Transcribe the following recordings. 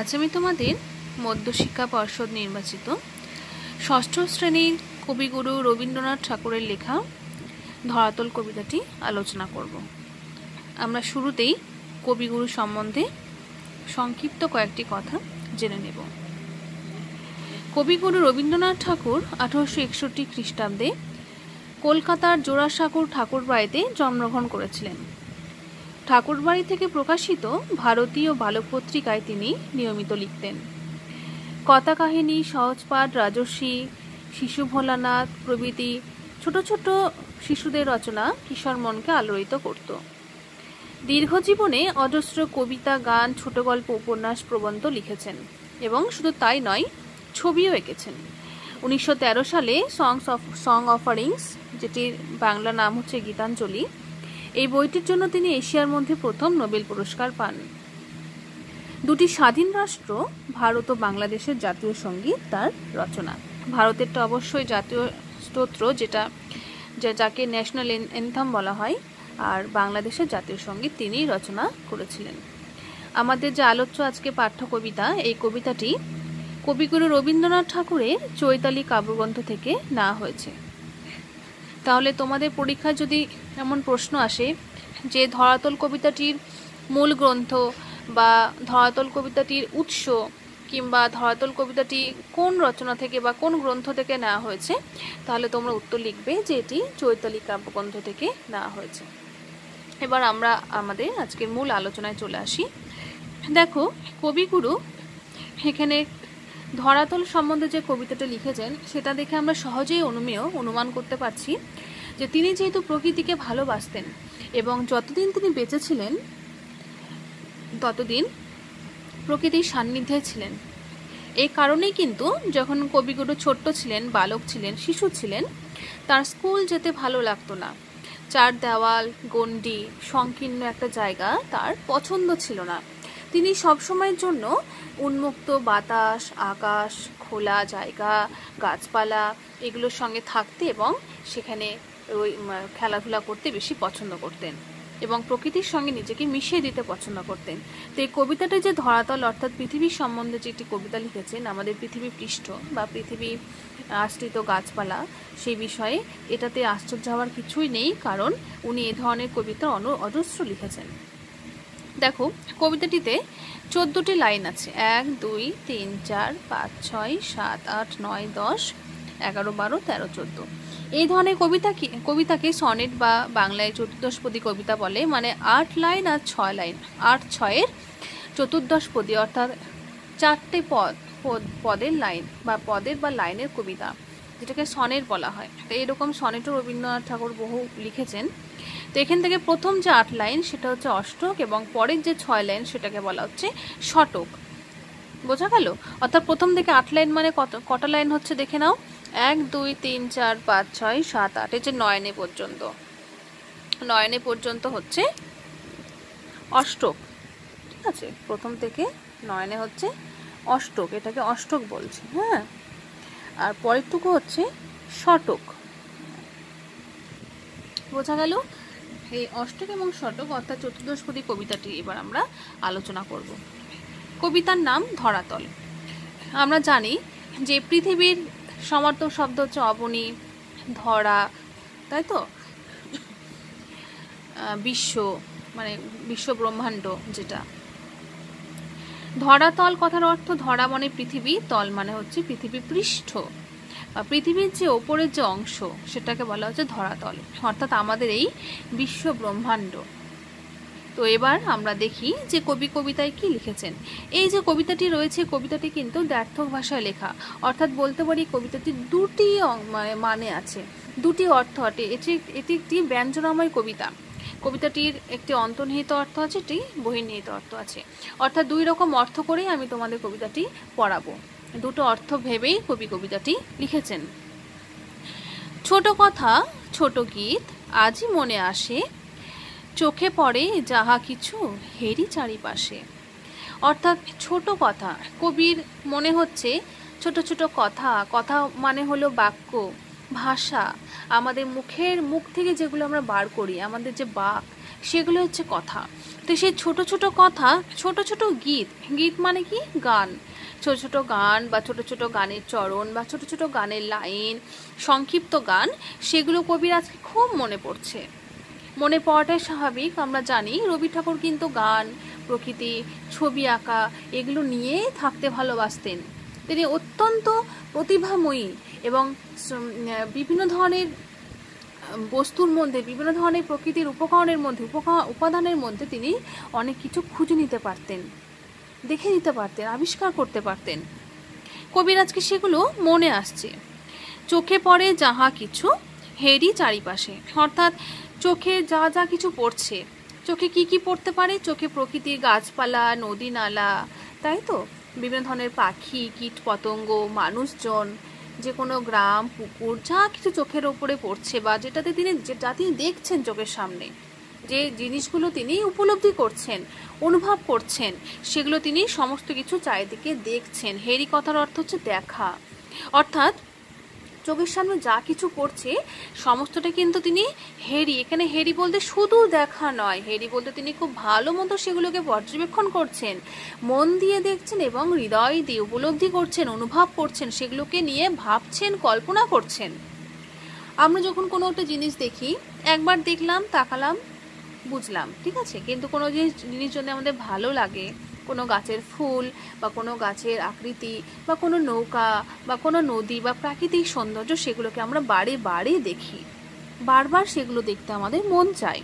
আজ আমি তোমাদের মধ্যশিক্ষা পর্ষদ নির্বাচিত ষষ্ঠ শ্রেণীর কবিগুরু রবীন্দ্রনাথ ঠাকুরের লেখা ধরাতল কবিতাটি আলোচনা করব। আমরা শুরুতেই কবিগুরু সম্বন্ধে সংক্ষিপ্ত কয়েকটি কথা জেনে নেব। কবিগুরু রবীন্দ্রনাথ ঠাকুর 1861 খ্রিস্টাব্দে কলকাতার জোড়াসাঁকোর ঠাকুরবাড়িতে জন্মগ্রহণ করেছিলেন। ঠাকুরবাড়ি থেকে প্রকাশিত ভারতীয় বালক পত্রিকায় তিনি নিয়মিত লিখতেন। কথা কাহিনী, সহজপাঠ, রাজর্ষি, শিশু ভোলানাথ প্রভৃতি ছোট ছোট শিশুদের রচনা কিশোর মনকে আলোড়িত করত। দীর্ঘ জীবনে অজস্র কবিতা, গান, ছোট গল্প, উপন্যাস, প্রবন্ধ লিখেছেন এবং শুধু তাই নয়, ছবিও এঁকেছেন। 1913 সালে সং অফারিংস, যেটির বাংলা নাম হচ্ছে গীতাঞ্জলি, এই বইটির জন্য তিনি এশিয়ার মধ্যে প্রথম নোবেল পুরস্কার পান। দুটি স্বাধীন রাষ্ট্র ভারত ও বাংলাদেশের জাতীয় সঙ্গীত তার রচনা। ভারতেরটা অবশ্যই জাতীয় স্তোত্র, যাকে ন্যাশনাল অ্যানথেম বলা হয়, আর বাংলাদেশের জাতীয় সঙ্গীত তিনি রচনা করেছিলেন। আমাদের যে আলোচ্য আজকে পাঠ্য কবিতা, এই কবিতাটি কবিগুরু রবীন্দ্রনাথ ঠাকুরের চৈতালি কাব্যগ্রন্থ থেকে নেওয়া হয়েছে। তাহলে তোমাদের পরীক্ষায় যদি এমন প্রশ্ন আসে যে ধরাতল কবিতাটির মূল গ্রন্থ বা ধরাতল কবিতাটির উৎস কিংবা ধরাতল কবিতাটি কোন রচনা থেকে বা কোন গ্রন্থ থেকে নেওয়া হয়েছে, তাহলে তোমরা উত্তর লিখবে যে এটি চৈতালি কাব্যগ্রন্থ থেকে নেওয়া হয়েছে। এবার আমরা আমাদের আজকের মূল আলোচনায় চলে আসি। দেখো, কবিগুরু এখানে ধরাতল সম্বন্ধে যে কবিতাটা লিখেছেন সেটা দেখে আমরা সহজেই অনুমান করতে পারছি যে তিনি যেহেতু প্রকৃতিকে ভালোবাসতেন এবং যতদিন তিনি বেঁচে ছিলেন ততদিন প্রকৃতির সান্নিধ্যে ছিলেন। এই কারণেই কিন্তু যখন কবিগুরু ছোট্ট ছিলেন, বালক ছিলেন, শিশু ছিলেন, তার স্কুল যেতে ভালো লাগতো না। চার দেওয়াল, গণ্ডি, সংকীর্ণ একটা জায়গা তার পছন্দ ছিল না। তিনি সবসময়ের জন্য উন্মুক্ত বাতাস, আকাশ, খোলা জায়গা, গাছপালা এগুলোর সঙ্গে থাকতে এবং সেখানে খেলাধুলা করতে বেশি পছন্দ করতেন এবং প্রকৃতির সঙ্গে নিজেকে মিশিয়ে দিতে পছন্দ করতেন। তো এই কবিতাটা যে ধরাতল অর্থাৎ পৃথিবীর সম্বন্ধে যে একটি কবিতা লিখেছেন, আমাদের পৃথিবী পৃষ্ঠ বা পৃথিবী আশ্রিত গাছপালা, সেই বিষয়ে এটাতে আশ্চর্য হওয়ার কিছুই নেই, কারণ উনি এ ধরনের কবিতা অজস্র লিখেছেন। দেখো, কবিতাটিতে 14টি লাইন আছে। 1, 2, 3, 4, 5, 6, 7, 8, 9, 10, 11, 12, 13, 14 এই ধরনের কবিতাকে সনেট বা বাংলায় চতুর্দশপদী কবিতা বলে। মানে 8 লাইন আর 6 লাইন, 8 6-এর চতুর্দশপদী অর্থাৎ 4টে পদের লাইন বা পদের বা লাইনের কবিতা, যেটাকে সনেট বলা হয়। তো এরকম সনেটও রবীন্দ্রনাথ ঠাকুর বহু লিখেছেন। তো এখান থেকে প্রথম যে 8 লাইন সেটা হচ্ছে অষ্টক এবং পরের যে 6 লাইন সেটাকে বলা হচ্ছে শতক। বোঝা গেল? অর্থাৎ প্রথম থেকে 8 লাইন মানে কটা লাইন হচ্ছে দেখে নাও। 1, 2, 3, 4, 5, 6, 7, 8 এই যে 9 পর্যন্ত হচ্ছে অষ্টক। ঠিক আছে, প্রথম থেকে 9 হচ্ছে অষ্টক, এটাকে অষ্টক বলছি। হ্যাঁ, আর পরেরটুকু হচ্ছে শতক। বোঝা গেল? এই অষ্টক এবং শতক অর্থাৎ চতুর্দশপদী কবিতাটি এবার আমরা আলোচনা করব। কবিতার নাম ধরাতল। আমরা জানি যে পৃথিবীর সমার্থক শব্দ হচ্ছে অবনী, ধরা, তাই তো? বিশ্ব মানে বিশ্ব ব্রহ্মাণ্ড যেটা। ধরাতল কথার অর্থ ধরা মানে পৃথিবী, তল মানে হচ্ছে পৃথিবী পৃষ্ঠ বা পৃথিবীর যে ওপরের যে অংশ সেটাকে বলা হচ্ছে ধরাতল, অর্থাৎ আমাদের এই বিশ্ব ব্রহ্মাণ্ড। তো এবার আমরা দেখি যে কবি কবিতায় কি লিখেছেন। এই যে কবিতাটি রয়েছে, কবিতাটি কিন্তু দ্ব্যর্থক ভাষায় লেখা, অর্থাৎ বলতে পারি কবিতাটির দুটি মানে আছে, দুটি অর্থ আছে। এটি একটি ব্যঞ্জনাময় কবিতা। কবিতাটির একটি অন্তর্নিহিত অর্থ আছে, একটি বহির্নিহিত অর্থ আছে, অর্থাৎ দুই রকম অর্থ করেই আমি তোমাদের কবিতাটি পড়াবো। দুটো অর্থ ভেবেই কবি কবিতাটি লিখেছেন। ছোট কথা, ছোট গীত আজই মনে আসে, চোখে পড়ে যাহা কিছু হেরি চারিপাশে। অর্থাৎ ছোট কথা, কবির মনে হচ্ছে ছোট ছোট কথা মানে হলো বাক্য, ভাষা, আমাদের মুখ থেকে যেগুলো আমরা বার করি, আমাদের যে বাক, সেগুলো হচ্ছে কথা। তো সেই ছোট ছোট কথা, ছোট ছোট গীত, গীত মানে কি গান, ছোট ছোট গান বা ছোট ছোট গানের চরণ বা ছোট ছোট গানের লাইন, সংক্ষিপ্ত গান, সেগুলো কবির আজকে খুব মনে পড়ছে। মনে পড়াটাই স্বাভাবিক। আমরা জানি রবি ঠাকুর কিন্তু গান, প্রকৃতি, ছবি আঁকা এগুলো নিয়েই থাকতে ভালোবাসতেন। তিনি অত্যন্ত প্রতিভাময়ী এবং বিভিন্ন ধরনের বস্তুর মধ্যে, বিভিন্ন ধরনের প্রকৃতির উপকরণের মধ্যে, উপাদানের মধ্যে তিনি অনেক কিছু খুঁজে নিতে পারতেন, দেখে নিতে পারতেন, আবিষ্কার করতে পারতেন। কবির আজকে সেগুলো মনে আসছে। চোখে পড়ে যাহা কিছু হেরি চারিপাশে, অর্থাৎ চোখে যা যা কিছু পড়ছে, চোখে কি কি পড়তে পারে? চোখে প্রকৃতির গাছপালা, নদী নালা, তাই তো, বিভিন্ন ধরনের পাখি, কীট পতঙ্গ, মানুষজন, যে কোনো গ্রাম, পুকুর, যা কিছু চোখের ওপরে পড়ছে বা যা তিনি দেখছেন চোখের সামনে, যে জিনিসগুলো তিনি উপলব্ধি করছেন, অনুভব করছেন, সেগুলো তিনি সমস্ত কিছু চারিদিকে দেখছেন। হেরি কথার অর্থ হচ্ছে দেখা, অর্থাৎ চোখের সামনে যা কিছু পড়ছে সমস্তটা কিন্তু তিনি হেরি, এখানে হেরি বলতে শুধু দেখা নয়, হেরি বলতে তিনি খুব ভালো মতো সেগুলোকে পর্যবেক্ষণ করছেন, মন দিয়ে দেখছেন এবং হৃদয় দিয়ে উপলব্ধি করছেন, অনুভব করছেন, সেগুলোকে নিয়ে ভাবছেন, কল্পনা করছেন। আমরা যখন কোনো একটা জিনিস দেখি, একবার দেখলাম, তাকালাম, বুঝলাম, ঠিক আছে, কিন্তু কোনো জিনিস যদি আমাদের ভালো লাগে, কোনো গাছের ফুল বা কোনো গাছের আকৃতি বা কোনো নৌকা বা কোনো নদী বা প্রাকৃতিক সৌন্দর্য, সেগুলোকে আমরা বারে বারে দেখি, বারবার সেগুলো দেখতে আমাদের মন চায়।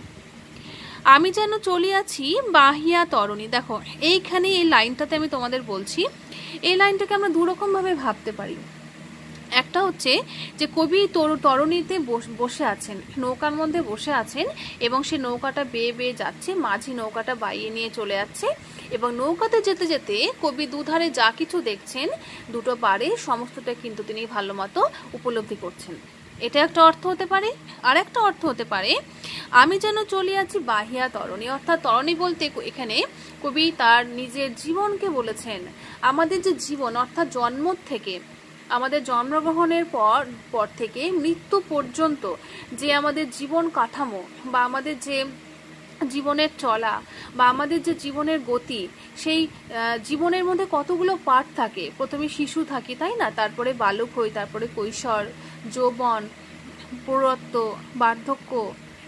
আমি যেন চলিয়াছি বাহিয়া তরণী। দেখো এইখানে এই লাইনটাতে আমি তোমাদের বলছি, এই লাইনটাকে আমরা দুরকমভাবে ভাবতে পারি। একটা হচ্ছে যে কবি তরণীতে বসে আছেন, নৌকার মধ্যে বসে আছেন এবং সে নৌকাটা বেয়ে বেয়ে যাচ্ছে, মাঝি নৌকাটা বাইয়ে নিয়ে চলে যাচ্ছে এবং নৌকাতে যেতে যেতে কবি দুধারে যা কিছু দেখছেন, দুটো পারে সমস্তটা কিন্তু তিনি ভালো মতো উপলব্ধি করছেন। এটা একটা অর্থ হতে পারে। আর একটা অর্থ হতে পারে আমি যেন চলিয়াছি বাহিয়া তরণী, অর্থাৎ তরণী বলতে এখানে কবি তার নিজের জীবনকে বলেছেন। আমাদের যে জীবন, অর্থাৎ জন্ম থেকে, আমাদের জন্মগ্রহণের পর থেকে মৃত্যু পর্যন্ত যে আমাদের জীবন কাঠামো বা আমাদের যে জীবনের চলা বা আমাদের যে জীবনের গতি, সেই জীবনের মধ্যে কতগুলো পার্ট থাকে। প্রথমে শিশু থাকি, তাই না, তারপরে বালক হই, তারপরে কৈশোর, যৌবন, প্রৌঢ়ত্ব, বার্ধক্য,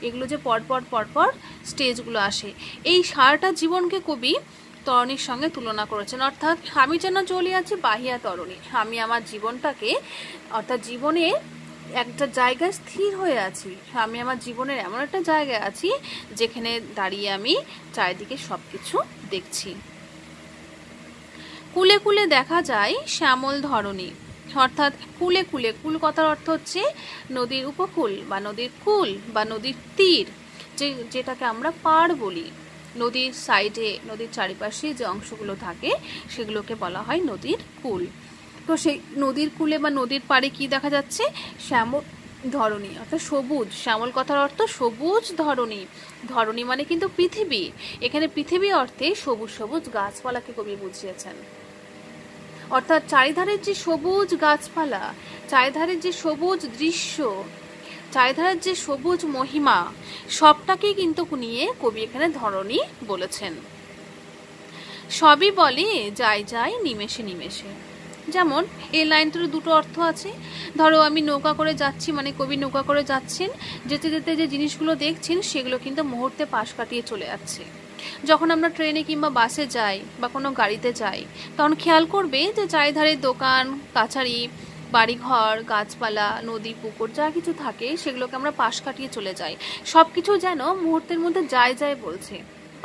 এগুলো যে পরপর স্টেজগুলো আসে। এই সারাটা জীবনকে কবি তরণীর সঙ্গে তুলনা করেছেন। অর্থাৎ আমি যেন চলিয়াছি বাহিয়া তরণী, আমি আমার জীবনটাকে, অর্থাৎ জীবনে একটা জায়গায় স্থির হয়ে আছি, আমি আমার জীবনের এমন একটা জায়গায় আছি যেখানে দাঁড়িয়ে আমি চারিদিকে সবকিছু দেখছি। কুলে কুলে দেখা যায় শ্যামল ধরণী, অর্থাৎ কুলে কুলে, কুল কথার অর্থ হচ্ছে নদীর উপকূল বা নদীর কুল বা নদীর তীর, যেটাকে আমরা পাড় বলি। নদীর সাইডে, নদীর চারিপাশে যে অংশগুলো থাকে সেগুলোকে বলা হয় নদীর কুল। তো সেই নদীর কূলে বা নদীর পাড়ে কি দেখা যাচ্ছে? শ্যামল ধরণী, অর্থাৎ সবুজ। শ্যামল কথার অর্থ সবুজ ধরণী। ধরণী মানে কিন্তু পৃথিবী। এখানে পৃথিবী অর্থে সবুজ সবুজ গাছপালাকে কবি বুঝিয়েছেন। অর্থাৎ চারিধারের যে সবুজ গাছপালা, চারিধারের যে সবুজ দৃশ্য, চারিধারের যে সবুজ মহিমা, সবটাকেই কিন্তু নিয়ে কবি এখানে ধরণী বলেছেন। সবই বলে যাই যাই নিমেষে নিমেষে। যেমন এই লাইনটার দুটো অর্থ আছে। ধরো আমি নৌকা করে যাচ্ছি, মানে কবি নৌকা করে যাচ্ছেন, যেতে যেতে যে জিনিসগুলো দেখছেন সেগুলো কিন্তু মুহূর্তে পাশ কাটিয়ে চলে যাচ্ছে। যখন আমরা ট্রেনে কিংবা বাসে যাই বা কোনো গাড়িতে যাই, তখন খেয়াল করবে যে চারিধারে দোকান, কাছারি, বাড়িঘর, গাছপালা, নদী, পুকুর, যা কিছু থাকে সেগুলোকে আমরা পাশ কাটিয়ে চলে যাই। সব কিছু যেন মুহূর্তের মধ্যে যায় যায় বলছে।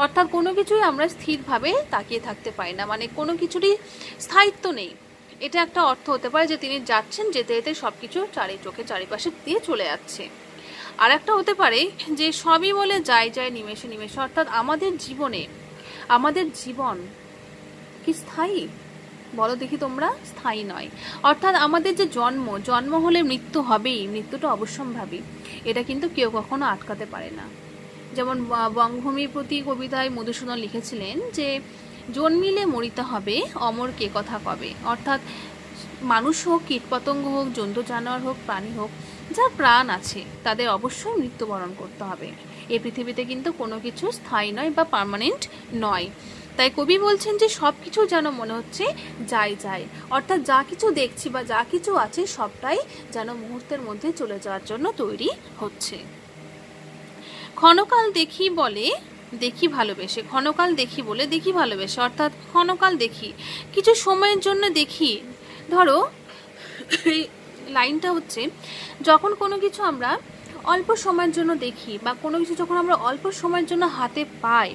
অর্থাৎ কোনো কিছুই আমরা স্থিরভাবে তাকিয়ে থাকতে পারি না, মানে কোনো কিছুরই স্থায়িত্ব নেই। এটা একটা অর্থ হতে পারে যে তিনি যাচ্ছেন, যেতে যেতে সবকিছু চোখে চারিপাশে দিয়ে চলে যাচ্ছে। আর একটা হতে পারে যে সবই বলে যাই যায় নিমেষে নিমেষে, অর্থাৎ আমাদের জীবনে, আমাদের জীবন কি স্থায়ী? বলো দেখি তোমরা, স্থায়ী নয়। অর্থাৎ আমাদের যে জন্ম হলে মৃত্যু হবেই, মৃত্যুটা অবশ্যম্ভাবী, এটা কিন্তু কেউ কখনো আটকাতে পারে না। যেমন বঙ্গভূমির প্রতি কবিতায় মধুসূদন লিখেছিলেন যে জন্মিলে মরিতে হবে, অমর কে কথা কবে। অর্থাৎ মানুষ হোক, কীটপতঙ্গ হোক, জন্তু জানোয়ার হোক, প্রাণী হোক, যার প্রাণ আছে তাদের অবশ্যই মৃত্যুবরণ করতে হবে। এই পৃথিবীতে কিন্তু কোনো কিছু স্থায়ী নয় বা পার্মানেন্ট নয়। তাই কবি বলছেন যে সব কিছু যেন মনে হচ্ছে যাই যায়, অর্থাৎ যা কিছু দেখছি বা যা কিছু আছে সবটাই যেন মুহূর্তের মধ্যে চলে যাওয়ার জন্য তৈরি হচ্ছে। ক্ষণকাল দেখি বলে দেখি ভালোবেসে, ক্ষণকাল দেখি বলে দেখি ভালোবেসে, অর্থাৎ ক্ষণকাল দেখি, কিছু সময়ের জন্য দেখি। ধরো এই লাইনটা হচ্ছে, যখন কোনো কিছু আমরা অল্প সময়ের জন্য দেখি বা কোনো কিছু যখন আমরা অল্প সময়ের জন্য হাতে পাই,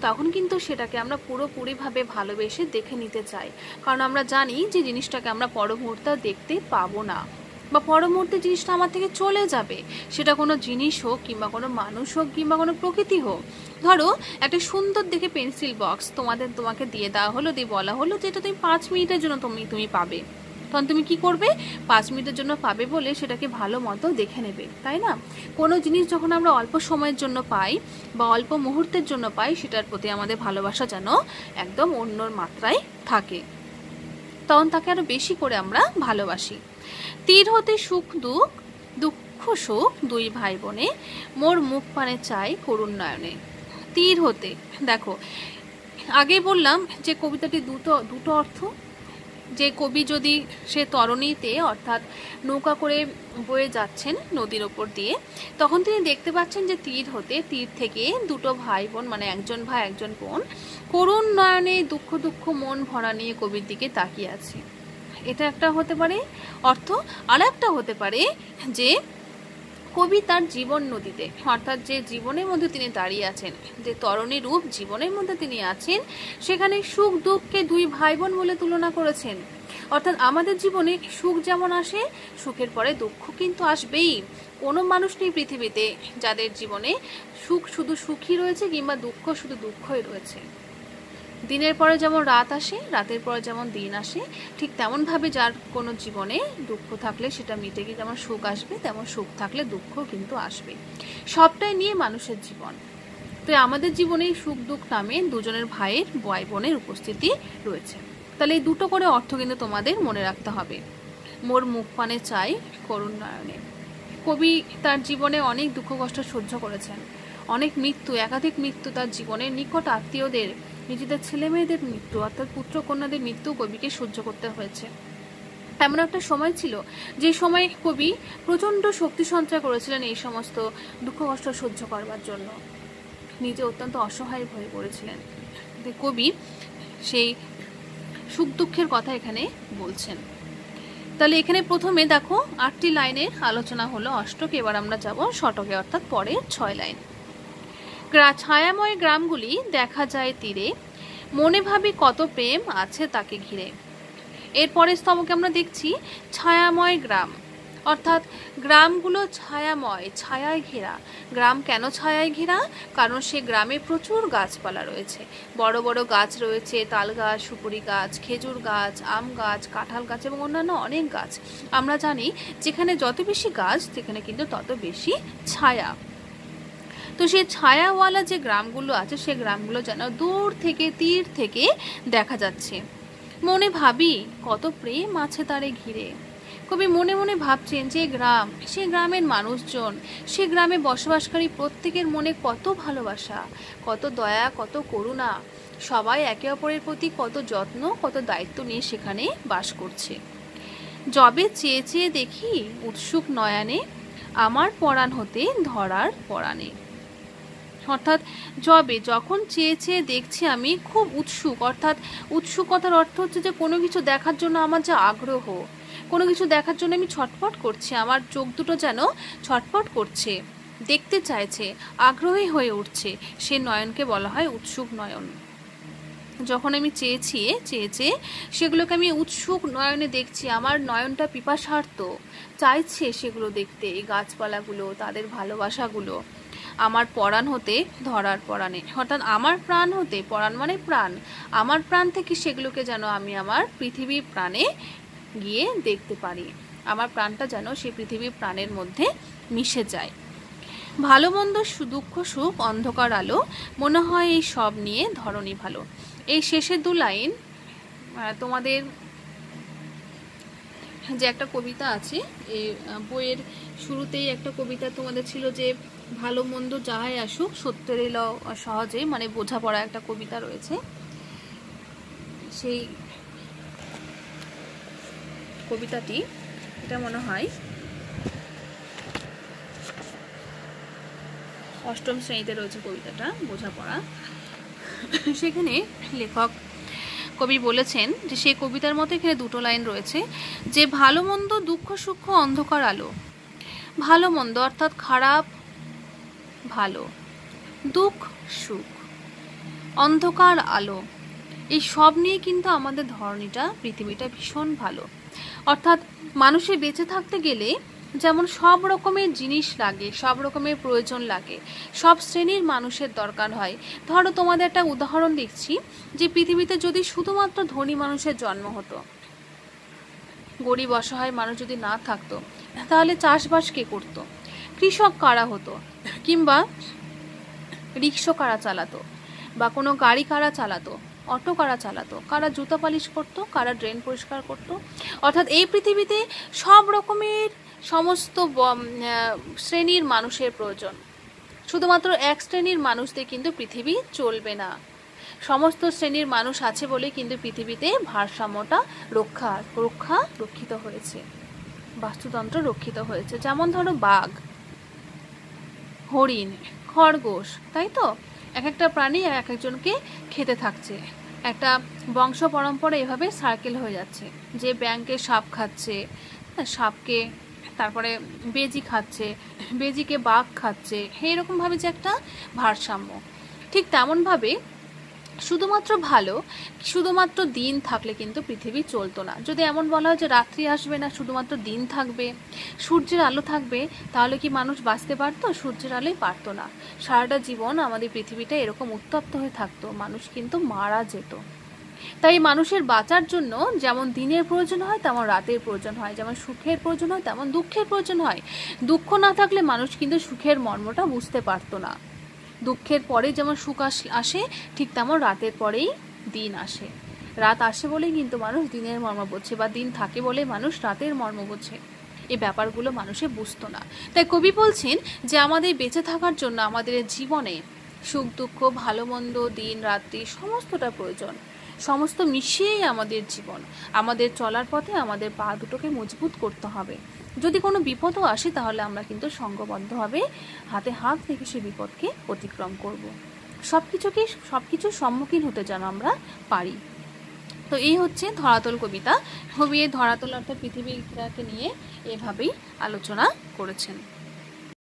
তখন কিন্তু সেটাকে আমরা পুরোপুরিভাবে ভালোবেসে দেখে নিতে চাই। কারণ আমরা জানি যে জিনিসটাকে আমরা পর মুহূর্তে দেখতে পাবো না বা পর মুহূর্তে জিনিসটা আমার থেকে চলে যাবে। সেটা কোনো জিনিস হোক কিংবা কোনো মানুষ হোক কিংবা কোনো প্রকৃতি হোক। ধরো একটা সুন্দর দেখে পেন্সিল বক্স তোমাকে দিয়ে দেওয়া হলো, দিয়ে বলা হলো যে এটা তুমি 5 মিনিটের জন্য তুমি পাবে। তখন তুমি কি করবে? 5 মিনিটের জন্য পাবে বলে সেটাকে ভালো মতো দেখে নেবে, তাই না? কোনো জিনিস যখন আমরা অল্প সময়ের জন্য পাই বা অল্প মুহূর্তের জন্য পাই, সেটার প্রতি আমাদের ভালোবাসা যেন একদম অন্য মাত্রায় থাকে, তখন তাকে আরো বেশি করে আমরা ভালোবাসি। তীর হতে সুখ দুঃখ, দুঃখ সুখ দুই ভাই বোনে, মোর মুখ পানে চাই করুণ নয়নে। তীর হতে, দেখো আগে বললাম যে কবিতাটি দুটো অর্থ। যে কবি যদি সে তরণীতে অর্থাৎ নৌকা করে বয়ে যাচ্ছেন নদীর ওপর দিয়ে, তখন তিনি দেখতে পাচ্ছেন যে তীর হতে, তীর থেকে দুটো ভাই বোন মানে একজন ভাই একজন বোন করুণ নয়নে দুঃখ দুঃখ মন ভরা নিয়ে কবির দিকে তাকিয়ে আছে। এটা একটা হতে পারে অর্থ। আর একটা হতে পারে যে কবি তার জীবন নদীতে, অর্থাৎ যে জীবনের মধ্যে তিনি দাঁড়িয়ে আছেন, যে তরণী রূপ জীবনের মধ্যে তিনি আছেন, সেখানে সুখ দুঃখকে দুই ভাই বোন বলে তুলনা করেছেন। অর্থাৎ আমাদের জীবনে সুখ যেমন আসে, সুখের পরে দুঃখ কিন্তু আসবেই। কোনো মানুষ নেই পৃথিবীতে যাদের জীবনে সুখ শুধু সুখই রয়েছে কিংবা দুঃখ শুধু দুঃখই রয়েছে। দিনের পরে যেমন রাত আসে, রাতের পরে যেমন দিন আসে, ঠিক তেমনভাবে যার কোনো জীবনে দুঃখ থাকলে সেটা মিটে গিয়ে যেমন সুখ আসবে, তেমন সুখ থাকলে দুঃখ কিন্তু আসবে। সবটাই নিয়ে মানুষের জীবন। তো আমাদের জীবনে সুখ দুঃখ নামে দুজনের ভাইয়ের বোনের উপস্থিতি রয়েছে। তাহলে এই দুটো করে অর্থ কিন্তু তোমাদের মনে রাখতে হবে। মোর মুখ পানে চাই করুণ নয়নে। কবি তার জীবনে অনেক দুঃখ কষ্ট সহ্য করেছেন, অনেক মৃত্যু, একাধিক মৃত্যু তার জীবনের নিকট আত্মীয়দের, নিজেদের ছেলে মেয়েদের মৃত্যু অর্থাৎ পুত্র কন্যাদের মৃত্যু কবিকে সহ্য করতে হয়েছে। এমন একটা সময় ছিল যে সময় কবি প্রচণ্ড শক্তি সঞ্চয় করেছিলেন এই সমস্ত দুঃখ কষ্ট সহ্য করবার জন্য। নিজে অত্যন্ত অসহায় হয়ে পড়েছিলেন। কবি সেই সুখ দুঃখের কথা এখানে বলছেন। তাহলে এখানে প্রথমে দেখো 8টি লাইনের আলোচনা হলো অষ্টক। এবার আমরা যাব শতকে, অর্থাৎ পরের 6 লাইন। ছায়াময় গ্রামগুলি দেখা যায় তীরে, মনে ভাবি কত প্রেম আছে তাকে ঘিরে। এরপরের স্তবকে আমরা দেখছি ছায়াময় গ্রাম, অর্থাৎ গ্রামগুলো ছায়াময়, ছায়ায় ঘেরা। গ্রাম কেন ছায়ায় ঘেরা? কারণ সে গ্রামে প্রচুর গাছপালা রয়েছে, বড় বড় গাছ রয়েছে, তাল গাছ, সুপুরি গাছ, খেজুর গাছ, আম গাছ, কাঁঠাল গাছ এবং অন্যান্য অনেক গাছ। আমরা জানি যেখানে যত বেশি গাছ সেখানে কিন্তু তত বেশি ছায়া। তো সেই ছায়াওয়ালা যে গ্রামগুলো আছে সে গ্রামগুলো যেন দূর থেকে, তীর থেকে দেখা যাচ্ছে। মনে ভাবি কত প্রেম আছে তারে ঘিরে। কবি মনে মনে ভাবছেন যে গ্রাম, সে গ্রামের মানুষজন, সে গ্রামে বসবাসকারী প্রত্যেকের মনে কত ভালোবাসা, কত দয়া, কত করুণা। সবাই একে অপরের প্রতি কত যত্ন, কত দায়িত্ব নিয়ে সেখানে বাস করছে। যবে চেয়ে চেয়ে দেখি উৎসুক নয়নে, আমার পরাণ হতে ধরার পরাণে। অর্থাৎ যখন চেয়ে চেয়ে দেখছি আমি, খুব উৎসুক, অর্থাৎ উৎসুকতার অর্থ হচ্ছে যে কোনো কিছু দেখার জন্য আমার যে আগ্রহ, কোনো কিছু দেখার জন্য আমি ছটফট করছি, আমার চোখ দুটো যেন ছটফট করছে, দেখতে চাইছে, আগ্রহী হয়ে উঠছে, সে নয়নকে বলা হয় উৎসুক নয়ন। যখন আমি চেয়েছি সেগুলোকে আমি উৎসুক নয়নে দেখছি, আমার নয়নটা পিপাসার্ত, চাইছে সেগুলো দেখতে, এই গাছপালাগুলো, তাদের ভালোবাসাগুলো। আমার পরাণ হতে ধরার পরাণে, অর্থাৎ আমার প্রাণ হতে, পরাণ মানে প্রাণ, আমার প্রাণ থেকে সেগুলোকে যেন আমি আমার পৃথিবীর প্রাণে গিয়ে দেখতে পারি, আমার প্রাণটা যেন সেই পৃথিবীর প্রাণের মধ্যে মিশে যায়। ভালো মন্দ, দুঃখ সুখ, অন্ধকার আলো, মনে হয় এই সব নিয়ে ধরণী ভালো। এই শেষের 2 লাইন তোমাদের যে একটা কবিতা আছে, এই বইয়ের শুরুতেই একটা কবিতা তোমাদের ছিল যে ভালো মন্দ যাহাই আসুক সত্যের এলো সহজে, মানে বোঝাপড়া একটা কবিতা রয়েছে। সেই কবিতাটি, এটা মনে হয় অষ্টম শ্রেণীতে রয়েছে কবিতাটা, বোঝাপড়া। সেখানে লেখক কবি বলেছেন যে সেই কবিতার মতো এখানে দুটো লাইন রয়েছে যে ভালো মন্দ দুঃখ সুখ অন্ধকার আলো। ভালো মন্দ অর্থাৎ খারাপ ভালো, দুঃখ সুখ, অন্ধকার আলো, এই সব নিয়ে কিন্তু আমাদের ধরনীটা পৃথিবীটা ভীষণ ভালো। অর্থাৎ মানুষের বেঁচে থাকতে গেলে যেমন সব রকমের জিনিস লাগে, সব রকমের প্রয়োজন লাগে, সব শ্রেণীর মানুষের দরকার হয়। ধরো তোমাদের একটা উদাহরণ দিচ্ছি, যে পৃথিবীতে যদি শুধুমাত্র ধনী মানুষের জন্ম হতো, গরিব অসহায় মানুষ যদি না থাকতো, তাহলে চাষবাস কে করতো? কৃষক কারা হতো? কিংবা রিক্সা কারা চালাতো? বা কোনো গাড়ি কারা চালাতো? অটো কারা চালাতো? কারা জুতা পালিশ করতো? কারা ড্রেন পরিষ্কার করতো? অর্থাৎ এই পৃথিবীতে সব রকমের সমস্ত শ্রেণীর মানুষের প্রয়োজন। শুধুমাত্র এক শ্রেণীর মানুষদের কিন্তু পৃথিবী চলবে না। সমস্ত শ্রেণীর মানুষ আছে বলে কিন্তু পৃথিবীতে ভারসাম্যটা রক্ষিত হয়েছে, বাস্তুতন্ত্র রক্ষিত হয়েছে। যেমন ধরো বাঘ, হরিণ, খরগোশ, তাই তো এক একটা প্রাণী এক একজনকে খেতে থাকছে, একটা বংশ পরম্পরা এভাবে সার্কেল হয়ে যাচ্ছে। যে ব্যাঙকে সাপ খাচ্ছে, সাপকে তারপরে বেজি খাচ্ছে, বেজিকে বাঘ খাচ্ছে, এইরকমভাবে যে একটা ভারসাম্য। ঠিক তেমনভাবে শুধুমাত্র শুধুমাত্র দিন থাকলে কিন্তু পৃথিবী চলতো না। যদি এমন বলা হয় যে রাত্রি আসবে না, শুধুমাত্র দিন থাকবে, সূর্যের আলো থাকবে, তাহলে কি মানুষ বাঁচতে পারতো? সূর্যের আলোই পারতো না। সারাটা জীবন আমাদের পৃথিবীটা এরকম উত্তপ্ত হয়ে থাকতো, মানুষ কিন্তু মারা যেত। তাই মানুষের বাঁচার জন্য যেমন দিনের প্রয়োজন হয় তেমন রাতের প্রয়োজন হয়, যেমন সুখের প্রয়োজন হয় তেমন দুঃখের প্রয়োজন হয়। দুঃখ না থাকলে মানুষ কিন্তু সুখের মর্মটা বুঝতে পারতো না। দুঃখের পরে যেমন সুখ আসে, ঠিক তেমন রাতের পরেই দিন আসে। রাত আসে বলেই কিন্তু মানুষ দিনের মর্ম বোঝে, বা দিন থাকে বলে মানুষ রাতের মর্ম বোঝে। এই ব্যাপারগুলো মানুষে বুঝতো না। তাই কবি বলছেন যে আমাদের বেঁচে থাকার জন্য আমাদের জীবনে সুখ দুঃখ ভালো মন্দ দিন রাত্রি সমস্তটা প্রয়োজন, সমস্ত মিশিয়েই আমাদের জীবন। আমাদের চলার পথে আমাদের পা দুটোকে মজবুত করতে হবে। যদি কোনো বিপদও আসে তাহলে আমরা কিন্তু সংঘবদ্ধভাবে হাতে হাত রেখে সেই বিপদকে অতিক্রম করব। সবকিছুর সম্মুখীন হতে যেন আমরা পারি। তো এই হচ্ছে ধরাতল কবিতা। কবি এই ধরাতল অর্থাৎ পৃথিবীটাকে নিয়ে এভাবেই আলোচনা করেছেন।